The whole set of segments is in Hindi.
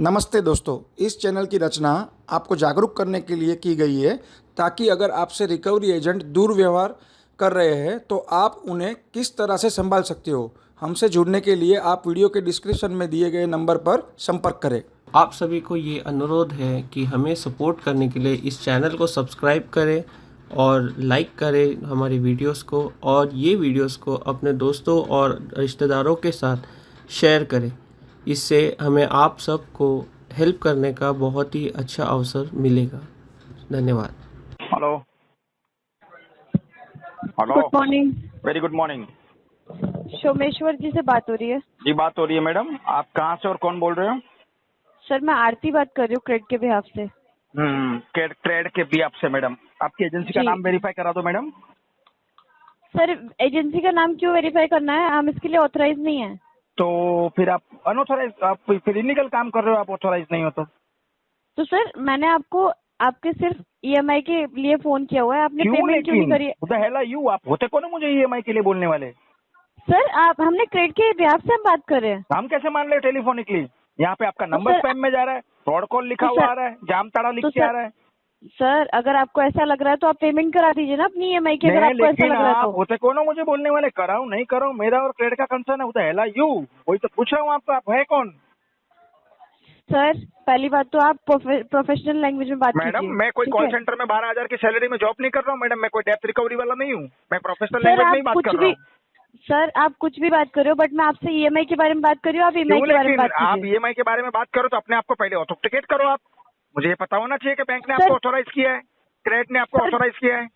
नमस्ते दोस्तों, इस चैनल की रचना आपको जागरूक करने के लिए की गई है ताकि अगर आपसे रिकवरी एजेंट दुर्व्यवहार कर रहे हैं तो आप उन्हें किस तरह से संभाल सकते हो। हमसे जुड़ने के लिए आप वीडियो के डिस्क्रिप्शन में दिए गए नंबर पर संपर्क करें। आप सभी को ये अनुरोध है कि हमें सपोर्ट करने के लिए इस चैनल को सब्सक्राइब करें और लाइक करें हमारी वीडियोस को, और ये वीडियोस को अपने दोस्तों और रिश्तेदारों के साथ शेयर करें। इससे हमें आप सबको हेल्प करने का बहुत ही अच्छा अवसर मिलेगा। धन्यवाद। Hello hello. Good morning. Very good morning. Someshwar ji से बात हो रही है? जी बात हो रही है मैडम। आप कहाँ से और कौन बोल रहे हो? सर मैं आरती बात कर रही हूँ क्रेडिट के बिहाफ से। ट्रेड के भी आपसे मैडम। आपकी एजेंसी का जी। नाम वेरीफाई करा दो मैडम। सर एजेंसी का नाम क्यों वेरीफाई करना है? हम इसके लिए ऑथराइज नहीं है। तो फिर आप अनऑथराइज, आप फिर इलीगल काम कर रहे हो, आप ऑथराइज नहीं हो तो सर मैंने आपको आपके सिर्फ ईएमआई के लिए फोन किया हुआ है, आपने क्यों? पेमेंट क्यों नहीं लेकिन करी है? Who the hell are you? आप होते कौन हो मुझे ईएमआई के लिए बोलने वाले? सर हमने क्रेडिट के बिहाफ से हम बात कर रहे हैं। हम कैसे मान ले टेलीफोनिकली? यहाँ पे आपका नंबर सर- स्पैम में जा रहा है, फ्रॉड कॉल लिखा तो हुआ सर- आ रहा है, जामताड़ा लिख तो के आ सर- रहा है। सर अगर आपको ऐसा लग रहा है तो आप पेमेंट करा दीजिए ना अपनी ईएमआई की, अगर नहीं, आपको ऐसा लेकिन लग रहा है आप तो। होते कौन हो मुझे बोलने वाले? कराऊं नहीं कराऊं, मेरा और क्रेडिट का कंसर्न है। हेला यू, वही तो पूछ रहा हूँ आपको, आप है कौन? सर पहली बात तो आप प्रोफेशनल लैंग्वेज में बात कीजिए। मैडम मैं कोई ठीक कॉल है? सेंटर में 12,000 की सैलरी में जॉब नहीं कर रहा हूँ मैडम। मैं कोई डेप्थ रिकवरी वाला नहीं हूँ। मैं प्रोफेशनल सर लैंग्वेज में आप ही बात कुछ कर रहा भी हूँ। सर आप कुछ भी बात कर रहे हो, बट मैं आपसे ईएमआई के बारे में बात कर रही हूँ, आप ईएमआई क्यों? के बारे में लेकिन बात आप कीजिए। ईएमआई के बारे में बात करो तो अपने आप को पहले ऑथेंटिकेट करो। आप मुझे ये पता होना चाहिए कि बैंक ने सर- आपको ऑथोराइज किया है, क्रेडिट ने आपको सर- ऑथोराइज किया है।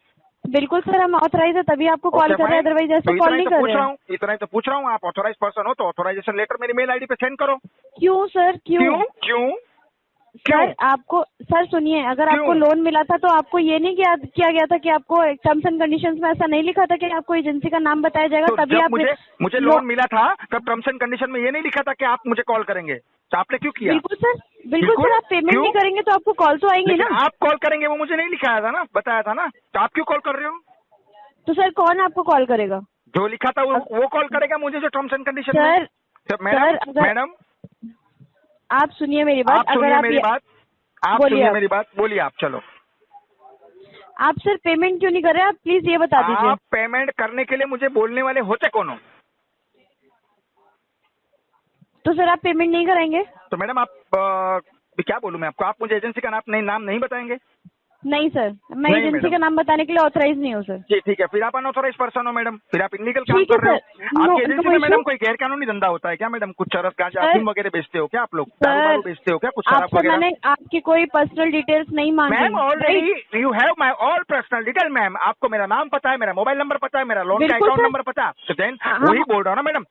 बिल्कुल सर, हम ऑथराइज है तभी आपको कॉल ओके कर रहे हैं, फाइन। अदरवाइज ऐसे तो कॉल इतना ही नहीं तो कर पूछ रहे रहा हैं। हूँ, इतना ही तो पूछ रहा हूँ। आप ऑथोराइज पर्सन हो तो ऑथोराइजेशन लेटर मेरी मेल आईडी पे सेंड करो। क्यों सर? क्यों? क्यों क्यों क्यों? सर आपको सर सुनिए, अगर क्यों? आपको लोन मिला था तो आपको ये नहीं किया गया था कि आपको टर्म्स एंड कंडीशंस में ऐसा नहीं लिखा था कि आपको एजेंसी का नाम बताया जाएगा तो तभी जब आप मुझे लोन मिला था तब टर्म्स एंड कंडीशन में ये नहीं लिखा था कि आप मुझे कॉल करेंगे, तो आपने क्यों किया? बिल्कुल सर, बिल्कुल बिल्कुल। सर, आप पेमेंट क्यों? नहीं करेंगे तो आपको कॉल तो आएंगे लेकिन ना। आप कॉल करेंगे वो मुझे नहीं लिखाया था ना, बताया था ना, तो आप क्यों कॉल कर रहे हो? तो सर कौन आपको कॉल करेगा? जो लिखा था वो कॉल करेगा मुझे, जो टर्म्स एंड कंडीशन में। सर तो मैडम मैडम आप सुनिए मेरी बात। आप सुनिए मेरी बात, आप बोलिए सुनिए आप। मेरी बात, बोलिए आप। चलो, आप सर पेमेंट क्यों नहीं कर रहे? आप प्लीज ये बता दीजिए। आप पेमेंट करने के लिए मुझे बोलने वाले होते कौन हो? तो सर आप पेमेंट नहीं कराएंगे? तो मैडम आप क्या बोलूं मैं आपको? आप मुझे एजेंसी का नाम नहीं बताएंगे? नहीं सर, मैं नहीं एजेंसी मैडम। का नाम बताने के लिए ऑथराइज नहीं हूँ सर। जी ठीक है, फिर आप अनऑथोराइज पर्सन हो मैडम, फिर आप इलीगल काम ठीक है कर रहे हो। सर, नो आपकी एजेंसी में इशू। मैडम कोई गैर कानूनी धंधा होता है क्या मैडम? कुछ चरस गांजा सर- अफीम वगैरह बेचते हो क्या आप लोग? दारू वारू बेचते हो क्या? कुछ शराब आपसे वगैरह? मैंने आपकी कोई पर्सनल डिटेल्स नहीं मांगी। Ma'am already right? You have my all personal detail ma'am. आपको मेरा नाम पता है, मेरा मोबाइल नंबर पता है, मेरा लोन का बिल्कुल अकाउंट सर। नंबर पता है। तो देन हाँ। वही बोल रहा हूँ ना मैडम।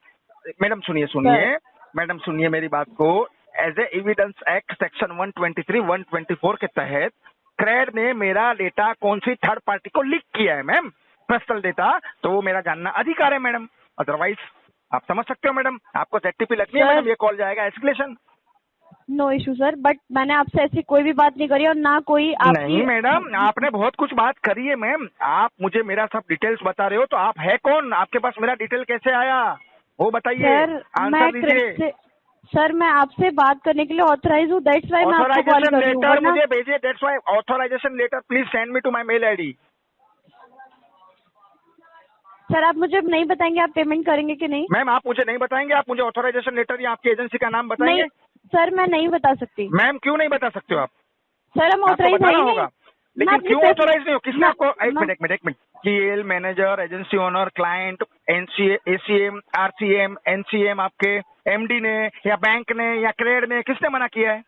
मैडम सुनिए मैडम सुनिए मेरी बात को। As a evidence act section 123 124 के तहत क्रेड ने मेरा डेटा कौन सी थर्ड पार्टी को लीक किया है मैम, पर्सनल डेटा, तो वो मेरा जानना अधिकार है मैडम। अदरवाइज आप समझ सकते हो मैडम, आपको ZTP लगनी है सर- मैडम, ये कॉल जाएगा escalation. No issue sir, but मैंने आपसे ऐसी कोई भी बात नहीं करी और ना कोई आपकी। नहीं मैडम, आपने बहुत कुछ बात करी है मैम। आप मुझे मेरा सब डिटेल्स बता रहे हो, तो आप है कौन? आपके पास मेरा डिटेल कैसे आया वो बताइए, सर आंसर दीजिए। सर मैं आपसे बात करने के लिए ऑथराइज हूँ, दैट्स वाई मैं आपको कॉल ऑथोराइजेशन कर रही हूँ। लेटर वरना मुझे भेजिए, that's why authorisation letter please send me to my mail ID. Sir आप मुझे नहीं बताएंगे आप पेमेंट करेंगे कि नहीं? मैम आप मुझे नहीं बताएंगे? आप मुझे ऑथोराइजेशन लेटर या आपकी एजेंसी का नाम बताएंगे? नहीं सर, मैं नहीं बता सकती। मैम क्यों नहीं बता सकते हो आप? सर हम आपको ऑथराइज है बताना ही नहीं। होगा। मैं लेकिन अपनी क्यों पैसे- ऑथोराइज नहीं हो? किसने मैं- आपको? एक मैं- minute GL manager, agency owner, client, ACM, RCM, NCM, आपके MD ने या बैंक ने या क्रेड ने किसने मना किया है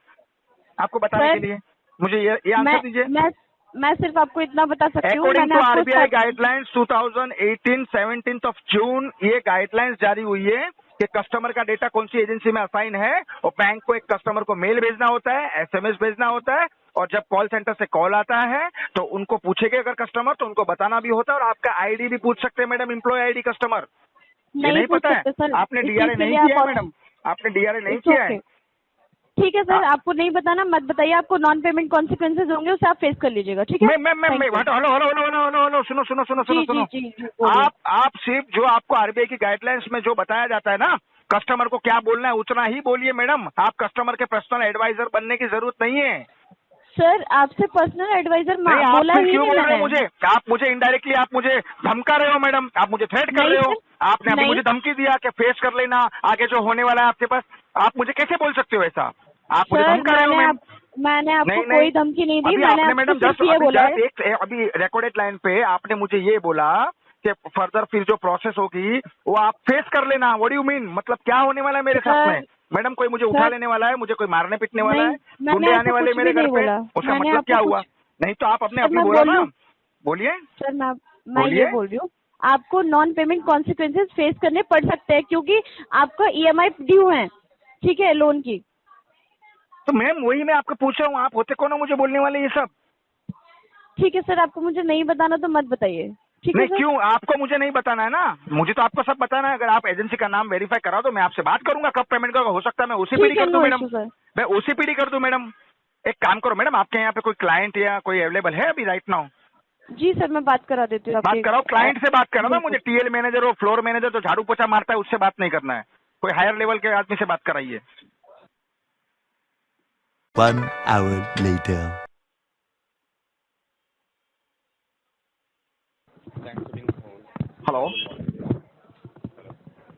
आपको बताने सर, के लिए? मुझे ये आंसर दीजिए। मैं सिर्फ आपको इतना बता सकती हूँ। अकॉर्डिंग मैंने टू आपको RBI गाइडलाइंस 2018 17th of जून ये गाइडलाइंस जारी हुई है कि कस्टमर का डेटा कौन सी एजेंसी में असाइन है, और बैंक को एक कस्टमर को मेल भेजना होता है, SMS भेजना होता है, और जब कॉल सेंटर से कॉल आता है तो उनको पूछेगा अगर कस्टमर, तो उनको बताना भी होता है, और आपका ID भी पूछ सकते हैं मैडम, एम्प्लॉय ID कस्टमर। ये नहीं पूछ पता है? सकते सर। आपने इस DRA चीज़ के नहीं लिए किया है आप- मैडम, आपने DRA नहीं It's किया है। okay। ठीक है सर, हाँ। आपको नहीं बताना मत बताइए, आपको नॉन पेमेंट कॉन्सिक्वेंसेज होंगे उसे आप फेस कर लीजिएगा, ठीक है? मैं Thank you। हेलो सुनो। जी, जी, जी, जी, बोलिए। आप सिर्फ जो आपको RBI की गाइडलाइंस में जो बताया जाता है ना, कस्टमर को क्या बोलना है उतना ही बोलिए मैडम। आप कस्टमर के पर्सनल एडवाइजर बनने की जरूरत नहीं है। सर आपसे पर्सनल एडवाइजर नहीं, आप बोला फिर ही क्यों नहीं बोल रहे हो मैंने। मुझे? आप मुझे इनडायरेक्टली आप मुझे धमका रहे हो मैडम, आप मुझे थ्रेट कर नहीं रहे हो। सर, आपने अभी नहीं। मुझे धमकी दिया कि फेस कर लेना आगे जो होने वाला है आपके पास। आप मुझे कैसे बोल सकते हो ऐसा? आप मुझे सर धमका रहे हो मैम। मैंने आपको नहीं, कोई धमकी नहीं दी। अभी मैंने आपने आपको मैडम सिर्फ जस्ट ये अभी बोला जस्ट है। एक अभी रिकॉर्डेड लाइन पे आपने मुझे ये बोला कि फर्दर फिर जो प्रोसेस होगी वो आप फेस कर लेना। What do you mean? मतलब क्या होने वाला है मेरे साथ में? मैडम कोई मुझे उठा सर, लेने वाला है, मुझे कोई मारने पीटने वाला है, नहीं, मैंने गुंडे आने ऐसा वाले कुछ मेरे भी घर नहीं पे? बोला। उसका मैंने मतलब आपको क्या हुआ? नहीं तो आप अपने सर, अभी मैं बोला बोल ना, लूं? बोलिए। सर मैं बोलिए। ये बोल रही हूँ, आपको नॉन पेमेंट कॉन्सिक्वेंसेज फेस करने पड़ सकते हैं क्योंकि आपका ईएमआई ड्यू है, ठीक है, लोन की। तो मैम वही मैं आपको पूछ रहा हूँ, आप होते कौन हो मुझे बोलने वाले ये सब? ठीक है सर, आपको मुझे नहीं बताना तो मत बताइए, ठीक है नहीं सर। क्यों? आपको मुझे नहीं बताना है ना, मुझे तो आपको सब बताना है। अगर आप एजेंसी का नाम वेरीफाई कराओ तो मैं आपसे बात करूंगा कब पेमेंट का। हो सकता है मैं ओसीपीडी ठीक है, कर दूं नो मैडम, इशू सर। मैं ओसीपीडी कर दूं मैडम। एक काम करो मैडम, आपके यहाँ पे कोई क्लाइंट या कोई अवेलेबल है अभी राइट नाउ? जी सर, मैं बात करा देती हूँ बात आपके। कराओ, क्लाइंट से बात करना ना बिल्कुल। मुझे। टीएल मैनेजर और फ्लोर मैनेजर जो झाड़ू पोछा मारता है उससे बात नहीं करना है, कोई हायर लेवल के आदमी से बात कराइए। 1 hour later. Hello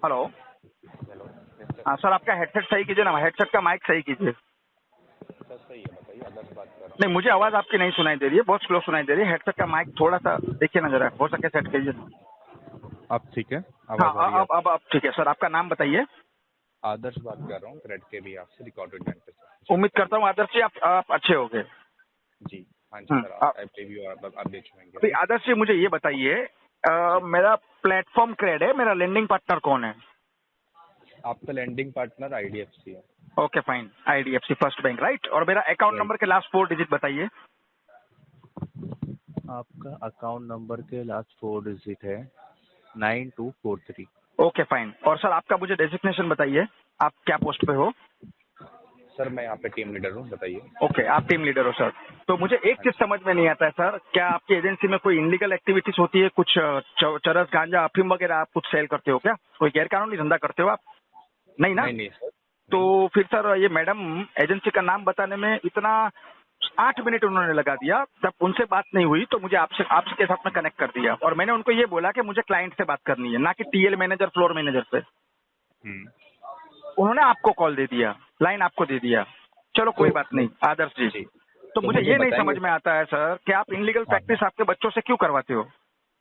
hello. हाँ सर, आपका हेडसेट सही कीजिए ना, हेडसेट का माइक सही कीजिए। नहीं, मुझे आवाज आपकी नहीं सुनाई दे रही है, बहुत स्लो सुनाई दे रही है। हेडसेट का माइक थोड़ा सा देखिए ना जरा, हो सके सेट कीजिए। अब ठीक है? आवाज आ रही है? अब ठीक है सर। आपका नाम बताइए। आदर्श बात कर रहा हूँ, क्रेडिट के भी आपसे रिकॉर्डेड लाइन पे सर। उम्मीद करता हूँ आदर्श जी आप अच्छे हो गए। जी हाँ जी सर, आप देख अभी लेंगे। आदर्श जी मुझे ये बताइए, मेरा प्लेटफॉर्म क्रेड है, मेरा लेंडिंग पार्टनर कौन है? आपका लैंडिंग पार्टनर आईडीएफसी है। Okay fine, IDFC first bank right. और मेरा अकाउंट नंबर के लास्ट 4 डिजिट बताइए। आपका अकाउंट नंबर के लास्ट 4 डिजिट है 9243। Okay fine. और सर आपका मुझे डेजिग्नेशन बताइए, आप क्या पोस्ट पे हो? सर मैं यहाँ पे टीम लीडर हूँ, बताइए। ओके, आप टीम लीडर हो सर। तो मुझे एक चीज समझ में नहीं आता है सर, क्या आपकी एजेंसी में कोई इनलीगल एक्टिविटीज होती है? कुछ चरस गांजा अफीम वगैरह आप कुछ सेल करते हो क्या? कोई गैरकानूनी धंधा करते हो आप? नहीं ना? नहीं सर। तो फिर सर ये मैडम एजेंसी का नाम बताने में इतना 8 मिनट उन्होंने लगा दिया, जब उनसे बात नहीं हुई तो मुझे आपके साथ में कनेक्ट कर दिया। और मैंने उनको ये बोला कि मुझे क्लाइंट से बात करनी है, ना कि टीएल मैनेजर फ्लोर मैनेजर से। उन्होंने आपको कॉल दे दिया, लाइन आपको दे दिया। चलो कोई बात नहीं आदर्श जी। तो मुझे ये नहीं समझ में आता है सर कि आप इनलीगल प्रैक्टिस आपके बच्चों से क्यों करवाते हो?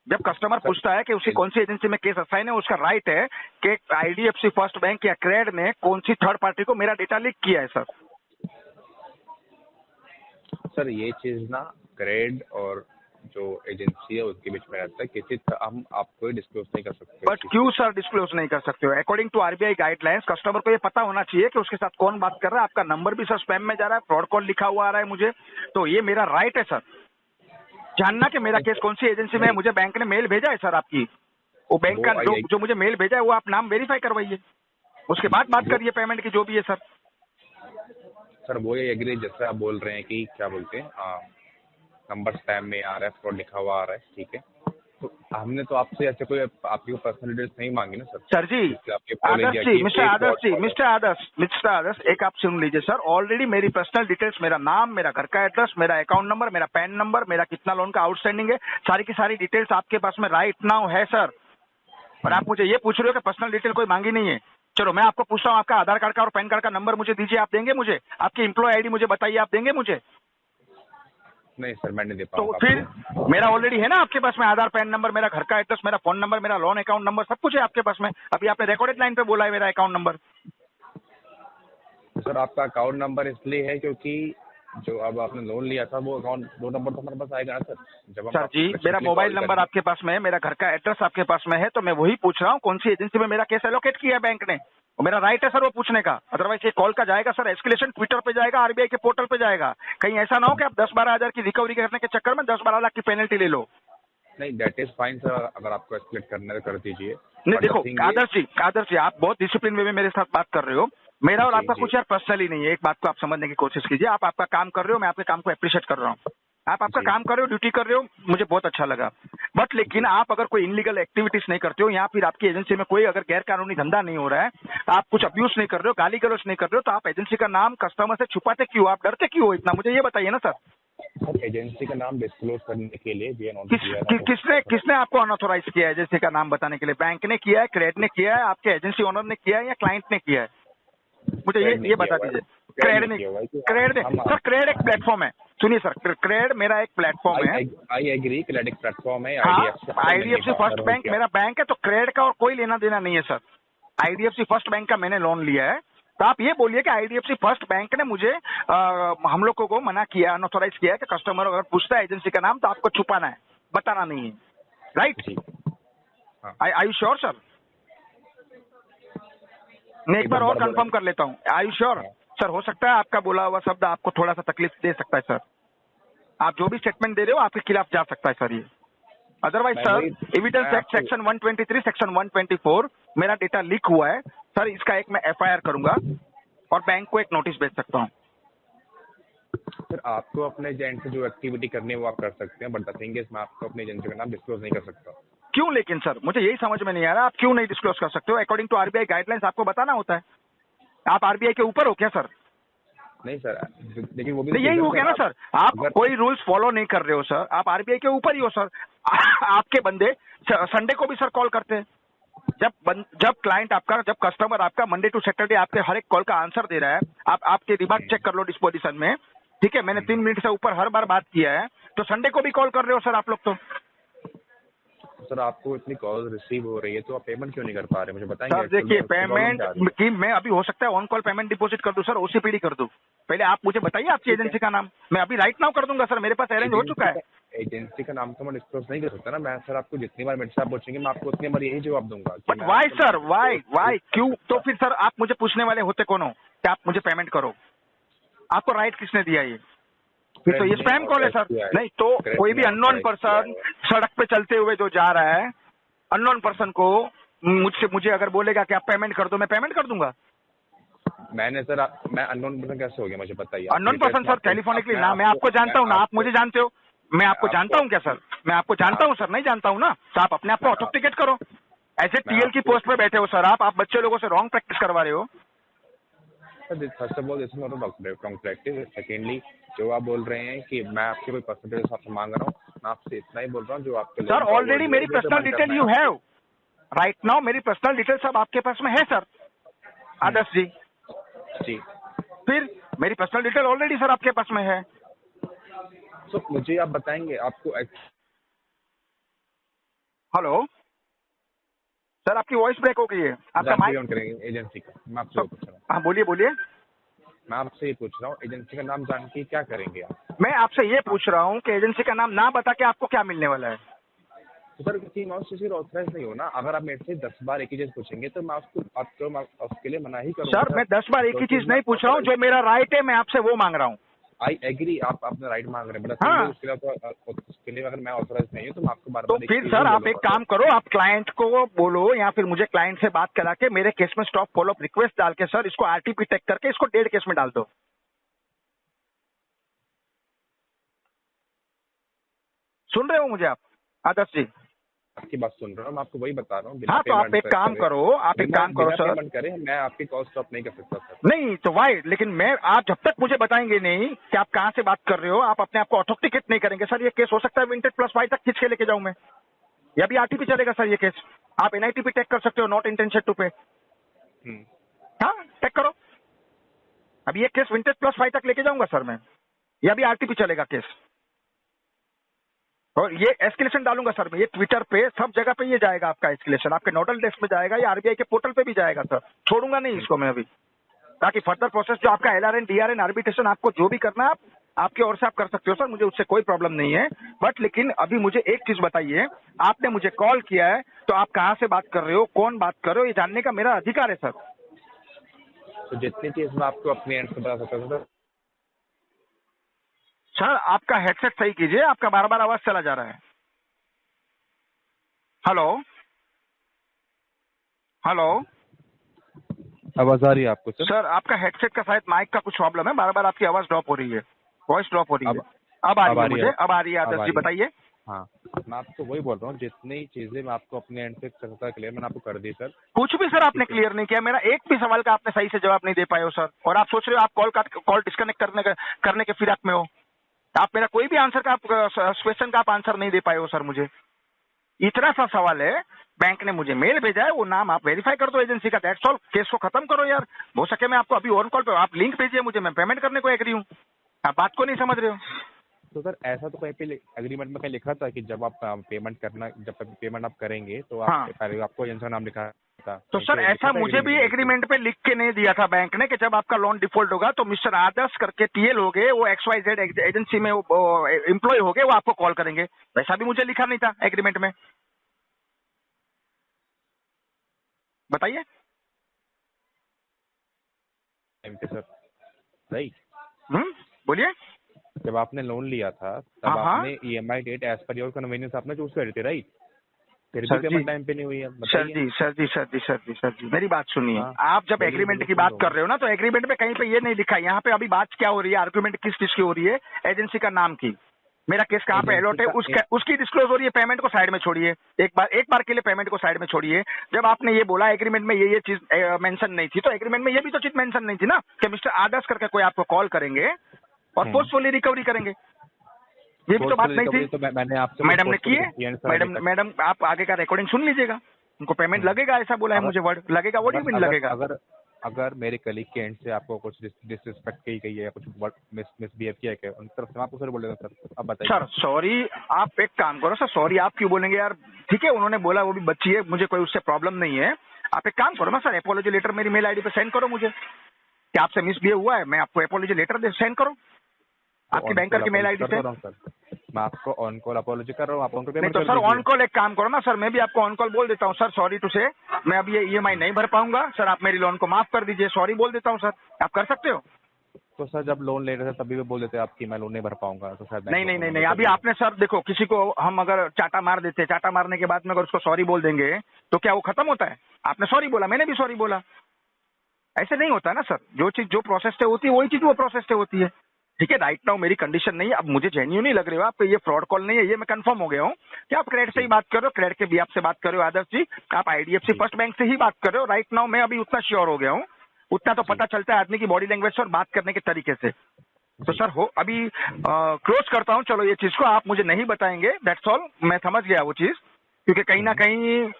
जब कस्टमर पूछता है कि उसे कौन सी एजेंसी में केस असाइन है, उसका राइट है कि आईडीएफसी फर्स्ट बैंक या क्रेड ने कौन सी थर्ड पार्टी को मेरा डेटा लीक किया है सर। सर ये चीज ना क्रेड और जो एजेंसी है उसके बीच में रहता है, किसी हम आपको डिस्क्लोज नहीं कर सकते। बट क्यों सर डिस्क्लोज नहीं कर सकते हो? According to RBI guidelines customer को ये पता होना चाहिए कि उसके साथ कौन बात कर रहा है। आपका नंबर भी सर स्पैम में जा रहा है, फ्रॉड कॉल लिखा हुआ आ रहा है मुझे, तो ये मेरा राइट है सर जानना कि मेरा केस कौन सी एजेंसी में है। मुझे बैंक ने मेल भेजा है सर आपकी, वो बैंक का जो मुझे मेल भेजा है वो आप नाम वेरीफाई करवाइए, उसके बाद बात करिए पेमेंट की जो भी है सर। सर वो ये एग्री, जैसे आप बोल रहे हैं कि क्या बोलते हैं नंबर स्पैम में आ रहा है, फ्रॉड लिखा हुआ आ रहा है, ठीक है। तो हमने तो आपसे ऐसे कोई आपकी पर्सनल डिटेल्स नहीं मांगी ना सर। सर जी, आदर्श जी, मिस्टर आदर्श एक आप सुन लीजिए सर। ऑलरेडी मेरी पर्सनल डिटेल्स, मेरा नाम, मेरा घर का एड्रेस, मेरा अकाउंट नंबर, मेरा पैन नंबर, मेरा कितना लोन का आउटस्टैंडिंग है, सारी की सारी डिटेल्स आपके पास में राइट नाउ है सर। और आप मुझे ये पूछ रहे हो कि पर्सनल डिटेल कोई मांगी नहीं है। चलो मैं आपको पूछता हूँ, आपका आधार कार्ड का और पैन कार्ड का नंबर मुझे दीजिए, आप देंगे मुझे? आपकी एम्प्लॉय आईडी मुझे बताइए, आप देंगे मुझे? नहीं सर मैं नहीं दे तो पाऊंगा। फिर मेरा ऑलरेडी है ना आपके पास में आधार, पैन नंबर, मेरा घर का एड्रेस, मेरा फोन नंबर, मेरा लोन अकाउंट नंबर, सब कुछ है आपके पास में। अभी आपने रिकॉर्डेड लाइन पे बोला है मेरा अकाउंट नंबर। सर आपका अकाउंट नंबर इसलिए है क्योंकि जो अब आपने लोन लिया था वो अकाउंट 2 नंबर तो हमारे पास आएगा ना सर। जब सर जी, मेरा मोबाइल नंबर आपके पास में है, मेरा घर का एड्रेस आपके पास में है, तो मैं वही पूछ रहा हूँ कौन सी एजेंसी में मेरा केस एलोकेट किया है बैंक ने। और मेरा राइट है सर वो पूछने का, अदरवाइज ये कॉल का जाएगा सर एस्केलेशन, ट्विटर पे जाएगा, आरबीआई के पोर्टल पे जाएगा। कहीं ऐसा ना हो कि आप 10-12 हजार की रिकवरी करने के चक्कर में 10-12 लाख की पेनल्टी ले लो। नहीं दैट इज फाइन सर, अगर आपको एस्केलेट करना है तो कर दीजिए। नहीं देखो आदर्श जी आप बहुत डिसिप्लिन वे में मेरे साथ बात कर रहे हो। मेरा और आपका कुछ यार पर्सनली नहीं है, एक बात को आप समझने की कोशिश कीजिए। आप आपका काम कर रहे हो, मैं आपके काम को अप्रिशिएट कर रहा हूँ। आप आपका जी। काम कर रहे हो, ड्यूटी कर रहे हो, मुझे बहुत अच्छा लगा। बट लेकिन आप अगर कोई इनलीगल एक्टिविटीज नहीं करते हो या फिर आपकी एजेंसी में कोई अगर गैर कानूनी धंधा नहीं हो रहा है, आप कुछ अब्यूज नहीं कर रहे हो, गाली गलौज नहीं कर रहे हो, तो आप एजेंसी का नाम कस्टमर से छुपाते क्यों, आप डरते क्यों हो इतना, मुझे ये बताइए ना सर। सर एजेंसी का नाम डिस्क्लोज करने के लिए वी अनाउंस किया था। किसने आपको अनऑथोराइज किया है एजेंसी का नाम बताने के लिए? बैंक ने किया है, क्रेड ने किया है, आपके एजेंसी ओनर ने किया है या क्लाइंट ने किया है? मुझे ये बता दीजिए। क्रेड ने, सर क्रेड एक प्लेटफॉर्म है, सुनिए सर, क्रेड मेरा एक प्लेटफॉर्म है। आई एग्री, क्रेड एक प्लेटफॉर्म है। हाँ, आईडीएफसी फर्स्ट बैंक मेरा बैंक है, तो क्रेड का और कोई लेना देना नहीं है सर। आईडीएफसी फर्स्ट बैंक का मैंने लोन लिया है, तो आप ये बोलिए कि आईडीएफसी फर्स्ट बैंक ने मुझे हम लोगों को मना किया, अनऑथोराइज किया है कि कस्टमर अगर पूछता है एजेंसी का नाम तो आपको छुपाना है, बताना नहीं है, right? I you sure sir? मैं एक बार और कंफर्म कर लेता हूँ, आई यू श्योर? सर हो सकता है आपका बोला हुआ शब्द आपको थोड़ा सा तकलीफ दे सकता है सर, आप जो भी स्टेटमेंट दे रहे हो आपके खिलाफ जा सकता है सर ये। Otherwise sir, evidence act section 123, section 124 मेरा डेटा लीक हुआ है सर, इसका एक मैं एफआईआर करूंगा और बैंक को एक नोटिस भेज सकता हूँ। सर आपको अपने एजेंट से जो एक्टिविटी करनी है वो आप कर सकते हैं, बट द थिंग इज मैं आपको अपने एजेंसी का नाम डिस्क्लोज नहीं कर सकता। क्यों लेकिन सर, मुझे यही समझ में नहीं आ रहा, आप क्यों नहीं डिस्क्लोज कर सकते हो? अकॉर्डिंग टू आरबीआई गाइडलाइंस आपको बताना होता है। आप आरबीआई के ऊपर हो क्या सर? नहीं सर, लेकिन वो भी नहीं, यही हो गया ना सर, आप कोई रूल्स फॉलो नहीं कर रहे हो सर, आप आरबीआई के ऊपर ही हो सर। आपके बंदे संडे को भी सर कॉल करते हैं, जब क्लाइंट आपका, जब कस्टमर आपका मंडे टू सैटरडे आपके हर एक कॉल का आंसर दे रहा है, आपके रिमार्क चेक कर लो डिस्पोजिशन में, ठीक है, मैंने 3 मिनट से ऊपर हर बार बात किया है, तो संडे को भी कॉल कर रहे हो सर आप लोग। तो सर आपको इतनी कॉल रिसीव हो रही है तो आप पेमेंट क्यों नहीं कर पा रहे, मुझे बताएंगे? सर देखिए, पेमेंट की मैं अभी हो सकता है ऑन कॉल पेमेंट डिपॉजिट कर दूं सर, ओसीपीडी कर दूं, पहले आप मुझे बताइए आपकी एजेंसी का नाम, मैं अभी राइट नाउ कर दूंगा सर, मेरे पास अरेंज हो चुका है। एजेंसी का नाम तो मैं डिस्क्लोज नहीं कर सकता ना, मैं सर आपको जितनी बार मेरे से आप पूछेंगे मैं आपको उतनी बार यही जवाब दूंगा। बट वाई सर, वाई क्यों? तो फिर सर आप मुझे पूछने वाले होते कौन हो कि आप मुझे पेमेंट करो? आपको राइट किसने दिया ये? फिर तो ये स्पैम कॉल है सर। नहीं तो कोई भी अननोन पर्सन सड़क पे चलते हुए जो जा रहा है, अननोन पर्सन को मुझे अगर बोलेगा कि आप पेमेंट कर दो, मैं पेमेंट कर दूंगा। मैंने सर मैं अननोन पर्सन कैसे हो गया मुझे बताइए? अननोन पर्सन सर टेलीफोनिकली ना, मैं आपको जानता हूँ ना, आप मुझे जानते हो, मैं आपको जानता हूँ क्या सर? मैं आपको जानता हूँ सर, नहीं जानता हूँ ना, तो आप अपने आप को ऑथेंटिकेट करो। ऐसे टीएल की पोस्ट पे बैठे हो सर आप बच्चे लोगों से रॉन्ग प्रैक्टिस करवा रहे हो। First of all this is not कॉन्ट्रैक्टिव। Secondly जो आप बोल रहे हैं कि मैं आपके कोई परसेंटेज आपसे मांग रहा हूँ, मैं आपसे इतना ही बोल रहा हूँ जो आपके सर ऑलरेडी मेरी personal detail you have right now, मेरी पर्सनल डिटेल सब आपके पास में है सर आदर्श जी। जी फिर मेरी पर्सनल डिटेल ऑलरेडी सर आपके पास में है। तो मुझे आप बताएंगे आपको। हेलो सर, आपकी वॉइस ब्रेक हो गई है, आपका माइक करेंगे एजेंसी का, मैं आपसे पूछ रहा हूँ। हाँ बोलिए। मैं आपसे ये पूछ रहा हूँ एजेंसी का नाम जान के क्या करेंगे आप? मैं आपसे ये पूछ रहा हूँ कि एजेंसी का नाम ना बता के आपको क्या मिलने वाला है? तो सर किसी ऑथराइज नहीं हो ना, अगर आप मेरे से 10 बार एक ही चीज पूछेंगे तो मैं आपको उसके लिए मना ही करूँगा। सर मैं 10 बार एक ही चीज नहीं पूछ रहा हूँ, जो मेरा राइट है मैं आपसे वो मांग रहा हूँ। आई एग्री, आप अपना राइट मांग रहे हैं, बट हाँ। उसके लिए अगर मैं ऑथराइज नहीं हूँ तो मैं आपको बार तो फिर सर आप एक काम करो, आप क्लाइंट को बोलो या फिर मुझे क्लाइंट से बात करा के मेरे केस में स्टॉप फॉलो अप रिक्वेस्ट डाल के सर इसको आरटीपी टैग करके इसको डेड केस में डाल दो। सुन रहे हो मुझे आप आदर्श जी? आपकी बात सुन रहा हूँ, मैं आपको वही बता रहा हूँ। हाँ तो आप एक काम करो, सर, पेमेंट करें, मैं आपकी कॉल स्टॉप नहीं कर सकता सर। नहीं तो वाई, लेकिन मैं आप जब तक मुझे बताएंगे नहीं कि आप कहाँ से बात कर रहे हो, आप अपने आप को ऑथेंटिकेट नहीं करेंगे सर, ये केस हो सकता है विंटेज प्लस 5 तक खींच के लेके जाऊं मैं, या भी आरटीपी चलेगा सर ये केस। आप एनआईटीपी टैग कर सकते हो, नॉट इंटेंशन टू पे। हाँ टैग करो, अब ये केस विंटेज प्लस 5 तक लेके जाऊंगा सर मैं, या भी आरटीपी चलेगा केस। और ये एस्केलेशन डालूंगा सर मैं, ये ट्विटर पे सब जगह पे ये जाएगा आपका एस्केलेशन, आपके नोडल डेस्क में जाएगा या आरबीआई के पोर्टल पे भी जाएगा सर, छोड़ूंगा नहीं इसको मैं अभी, ताकि फर्दर प्रोसेस जो आपका एलआरएन डीआरएन आर्बिट्रेशन आपको जो भी करना है आपकी ओर से आप कर सकते हो सर, मुझे उससे कोई प्रॉब्लम नहीं है। बट लेकिन अभी मुझे एक चीज बताइए, आपने मुझे कॉल किया है तो आप कहाँ से बात कर रहे हो, कौन बात कर रहे हो, ये जानने का मेरा अधिकार है सर। तो जितनी चीज मैं आपको अपने एंड से बता सकता हूँ सर, आपका हेडसेट सही कीजिए, आपका बार बार आवाज चला जा रहा है। हेलो हेलो, आवाज आ रही है आपको? सर आपका हेडसेट का शायद माइक का कुछ प्रॉब्लम है, बार बार आपकी आवाज ड्रॉप हो रही है, वॉइस ड्रॉप हो रही है। अब आ रही अब है आ रही मुझे, है। अब आ रही है अब आदर्श आ जी, रही है। बताइए। हाँ, मैं आपको वही बोल रहा हूँ, जितनी चीजें मैं आपको अपने एंड से कर सकता क्लियर मैंने आपको कर दी सर। कुछ भी सर आपने ठीक है। क्लियर नहीं किया, मेरा एक भी सवाल का आपने सही से जवाब नहीं दे पाए हो सर, और आप सोच रहे हो आप कॉल डिस्कनेक्ट करने के फिराक में हो। आप मेरा कोई भी आंसर का क्वेश्चन का आप आंसर नहीं दे पाए हो सर मुझे। इतना सा सवाल है, बैंक ने मुझे मेल भेजा है, वो नाम आप वेरीफाई कर दो एजेंसी का, दैट्स ऑल, केस को खत्म करो यार। हो सके मैं आपको अभी ऑन कॉल पे, आप लिंक भेजिए मुझे, मैं पेमेंट करने को एग्री हूँ। आप बात को नहीं समझ रहे हो। तो सर ऐसा तो कहीं पे एग्रीमेंट में कहीं लिखा था कि जब आप पेमेंट आप करेंगे तो आप हाँ। पहले आपको एजेंसी का नाम लिखा था, तो कहीं सर पे लिखा ऐसा था मुझे भी में? एग्रीमेंट पे लिख के नहीं दिया था बैंक ने कि जब आपका लोन डिफॉल्ट होगा तो मिस्टर आदर्श करके टीएल हो गए, वो XYZ एजेंसी में एम्प्लॉय हो गए, वो आपको कॉल करेंगे। वैसा भी मुझे लिखा नहीं था एग्रीमेंट में। बताइए। टाइम पे सर, राइट। बोलिए। जब आपने लोन लिया था तब हाँ, हाँ। आपने EMI date as per your convenience आपने चूज करी थी, राइट। फिर सर भी जी, पेमेंट टाइम पे नहीं हुई है, सर बताइए। जी, सर जी, सर जी, सर जी, सर जी, मेरी बात सुनिए। हाँ, आप जब बोलिए एग्रीमेंट बोलिए, की सुन बात रहा कर हूँ। रहे हो ना, तो एग्रीमेंट में कहीं पे ये नहीं लिखा है। यहाँ पे अभी बात क्या हो रही है, आर्गुमेंट किस चीज की हो रही है, एजेंसी का नाम की। मेरा केस कहाँ पे एजेंसी अलॉट है, का उसकी डिस्क्लोज हो रही है। पेमेंट को साइड में छोड़िए, एक बार के लिए पेमेंट को साइड में छोड़िए। जब आपने ये बोला एग्रीमेंट में ये चीज मेंशन नहीं थी, तो एग्रीमेंट में ये भी तो चीज मेंशन नहीं थी ना कि मिस्टर आदर्श करके कोई आपको कॉल करेंगे और फोर्सफुली रिकवरी करेंगे। ये भी तो बात नहीं थी। तो मैंने आपसे मैडम ने forcefully किए। किया है सर, अभी तक। मैडम आप आगे का रिकॉर्डिंग सुन लीजिएगा। उनको पेमेंट लगेगा, ऐसा बोला है अगर मुझे, वर्ड लगेगा, वर्ड भी नहीं अगर लगेगा। अगर अगर मेरे कलीग के एंड से आपको कुछ डिसरिस्पेक्ट की गई है या कुछ मिसबिहेव किया है उनकी तरफ से मैं आपको सर बोलेगा सर, अब बताइए। सर सॉरी, आप एक काम करो सर, सॉरी आप क्यों बोलेंगे यार। ठीक है, उन्होंने बोला, वो भी बच्ची है, मुझे कोई उससे प्रॉब्लम नहीं है। आप एक काम करो ना सर, एपोलॉजी लेटर मेरी मेल आईडी पे सेंड करो मुझे कि आपसे मिसबिहेव हुआ है, मैं आपको एपोलॉजी लेटर सेंड करो आपकी ऑन बैंकर कॉल की मेल अपॉलॉजी आईडी से। कर रहा हूँ सर, मैं आपको ऑन कॉल अपॉलॉजी कर रहा हूँ, आप उनको नहीं पेमेंट तो कर सर दीजिए। ऑन कॉल एक काम करो ना सर, मैं भी आपको ऑन कॉल बोल देता हूँ सर, सॉरी टू से, मैं अब ये EMI नहीं भर पाऊंगा सर, आप मेरी लोन को माफ कर दीजिए, सॉरी बोल देता हूँ सर। आप कर सकते हो? तो सर जब लोन ले रहे थे तभी भी बोल देते आप कि मैं लोन नहीं भर पाऊंगा, तो शायद नहीं नहीं नहीं नहीं, अभी आपने सर देखो, किसी को हम अगर चाटा मार देते, चाटा मारने के बाद में अगर उसको सॉरी बोल देंगे तो क्या वो खत्म होता है? आपने सॉरी बोला, मैंने भी सॉरी बोला, ऐसे नहीं होता ना सर। जो चीज जो प्रोसेस से होती है वही चीज वो प्रोसेस से होती है। ठीक है, राइट नाउ मेरी कंडीशन नहीं है, अब मुझे जेन्युइन नहीं लग रही हो आपको, ये फ्रॉड कॉल नहीं है, ये मैं कंफर्म हो गया हूँ कि आप क्रेडिट से ही बात कर रहे हो, क्रेडिट के भी आपसे बात कर रहे हो आदर्श जी, आप IDFC फर्स्ट बैंक से ही बात कर रहे हो। राइट नाउ मैं अभी उतना श्योर हो गया हूँ, उतना तो पता चलता है आदमी की बॉडी लैंग्वेज से और बात करने के तरीके से। तो सर हो अभी क्लोज करता हूँ, चलो ये चीज को आप मुझे नहीं बताएंगे, दैट्स ऑल, मैं समझ गया वो चीज, क्योंकि कहीं ना कहीं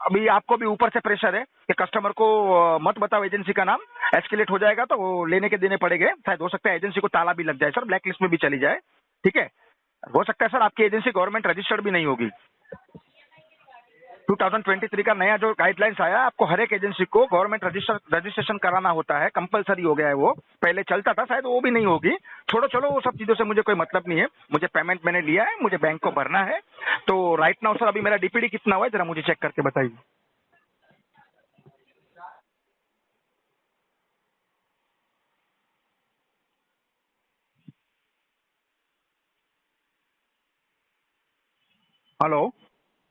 अभी आपको भी ऊपर से प्रेशर है कि कस्टमर को मत बताओ एजेंसी का नाम, एस्केलेट हो जाएगा तो वो लेने के देने पड़ेंगे, शायद हो सकता है एजेंसी को ताला भी लग जाए सर, ब्लैक लिस्ट में भी चली जाए। ठीक है, हो सकता है सर आपकी एजेंसी गवर्नमेंट रजिस्टर्ड भी नहीं होगी। 2023 का नया जो गाइडलाइंस आया, आपको हर एक एजेंसी को गवर्नमेंट रजिस्ट्रेशन कराना होता है, कंपलसरी हो गया है वो, पहले चलता था, शायद वो भी नहीं होगी। छोड़ो चलो वो सब चीजों से मुझे कोई मतलब नहीं है, मुझे पेमेंट मैंने लिया है, मुझे बैंक को भरना है। तो राइट नाउ सर अभी मेरा DPD कितना हुआ है जरा मुझे चेक करके बताइए। हेलो,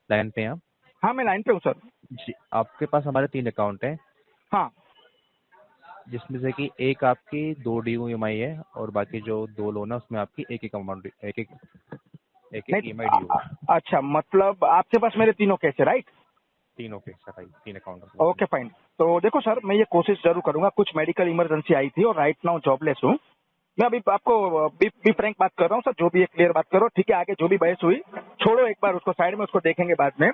लाइन पे हैं आप? हाँ मैं लाइन पे हूँ सर। जी, आपके पास हमारे 3 अकाउंट हैं, हाँ जिसमें से कि एक आपकी 2 ड्यू EMI है और बाकी जो 2 लोन है उसमें आपकी एक अमाउंट एक नहीं, EMI ड्यू है। अच्छा मतलब आपके पास मेरे तीनों केस है, राइट? तीनों के सर, 3 अकाउंट। Okay fine. तो देखो सर, मैं ये कोशिश जरूर करूंगा, कुछ मेडिकल इमरजेंसी आई थी और राइट नाउ जॉबलेस हूँ मैं। अभी आपको बी फ्रैंक बात कर रहा हूँ सर, जो भी है क्लियर बात करो, ठीक है? आगे जो भी बहस हुई छोड़ो, एक बार उसको साइड में, उसको देखेंगे बाद में।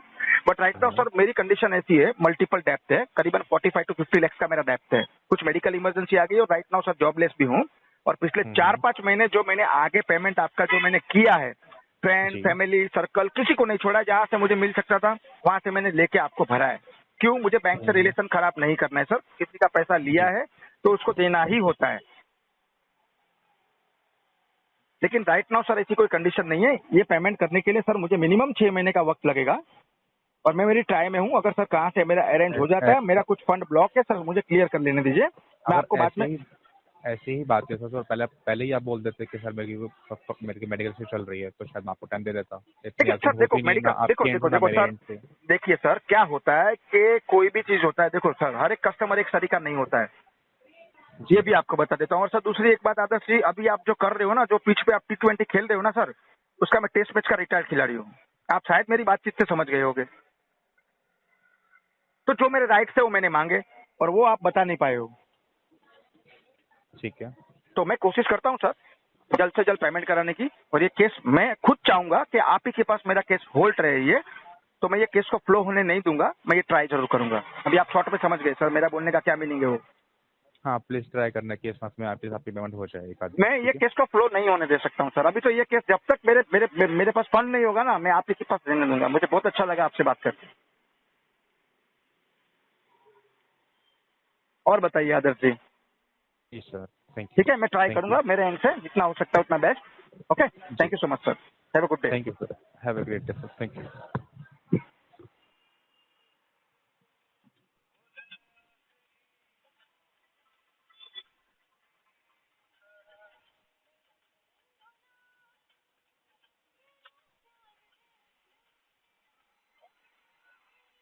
बट राइट नाउ सर मेरी कंडीशन ऐसी है, मल्टीपल डेप्थ है, करीबन 45 to 50 लाख का मेरा डेप्थ है, कुछ मेडिकल इमरजेंसी आ गई और राइट नाउ सर जॉबलेस भी हूँ। और पिछले 4-5 महीने जो मैंने आगे पेमेंट आपका जो मैंने किया है, फ्रेंड जी। फैमिली सर्कल किसी को नहीं छोड़ा, जहां से मुझे मिल सकता था वहां से मैंने लेके आपको भरा है। क्यों? मुझे बैंक से रिलेशन खराब नहीं करना है सर, किसी का पैसा लिया है तो उसको देना ही होता है। लेकिन राइट नाउ सर ऐसी कोई कंडीशन नहीं है, ये पेमेंट करने के लिए सर मुझे मिनिमम 6 महीने का वक्त लगेगा और मैं मेरी ट्राई में हूँ। अगर सर कहाँ से मेरा अरेंज हो जाता है, मेरा कुछ फंड ब्लॉक है सर, मुझे क्लियर कर लेने दीजिए, मैं आपको बाद में। ऐसे ही बात है सर, पहले ही आप बोल देते कि सर मेरी मेडिकल से चल रही है तो शायद मैं आपको टाइम दे देता। देखिए सर, देखो मेडिकल, देखो सर, देखिए सर क्या होता है कि कोई भी चीज होता है, देखो सर हर एक कस्टमर एक तरीका नहीं होता है। ये भी आपको बता देता हूँ। और सर दूसरी एक बात आदर्श जी, अभी आप जो कर रहे हो ना, जो पिच पे आप T20 खेल रहे हो ना सर, उसका मैं टेस्ट मैच का रिटायर्ड खिलाड़ी हूँ। आप शायद मेरी बातचीत से समझ गए होगे। तो जो मेरे राइट्स है वो मैंने मांगे और वो आप बता नहीं पाए हो। ठीक है। तो मैं कोशिश करता हूँ सर जल्द से जल्द पेमेंट कराने की। और ये केस मैं खुद चाहूंगा कि आप ही के पास मेरा केस होल्ड रहे ये, तो मैं ये केस को फ्लो होने नहीं दूंगा। मैं ये ट्राई जरूर करूंगा। अभी आप शॉर्ट में समझ गए सर मेरा बोलने का क्या मीनिंग है वो। हाँ प्लीज ट्राई करना केस में आपकी पेमेंट हो जाए एक आध। मैं ये केस को फ्लो नहीं होने दे सकता हूँ सर। अभी तो ये केस जब तक मेरे पास फंड नहीं होगा ना, मैं आप ही के पास रहने दूंगा। मुझे बहुत अच्छा लगा आपसे बात करके। और बताइए आदर्श जी। जी सर, थैंक यू। ठीक है, मैं ट्राई करूंगा मेरे एंड से जितना हो सकता है उतना best. Okay, thank you so much sir. Have a good day. Thank you sir, have a great day sir, thank you.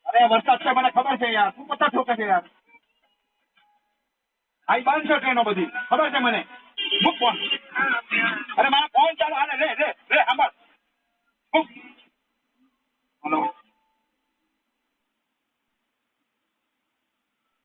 અરે વરસાદ છે મને ખબર છે યાર, તું પતા ઠોકે છે યાર. આઈ બંધ છે ટ્રેનો બધી, ખબર છે મને. મૂક ફોન. અરે મારા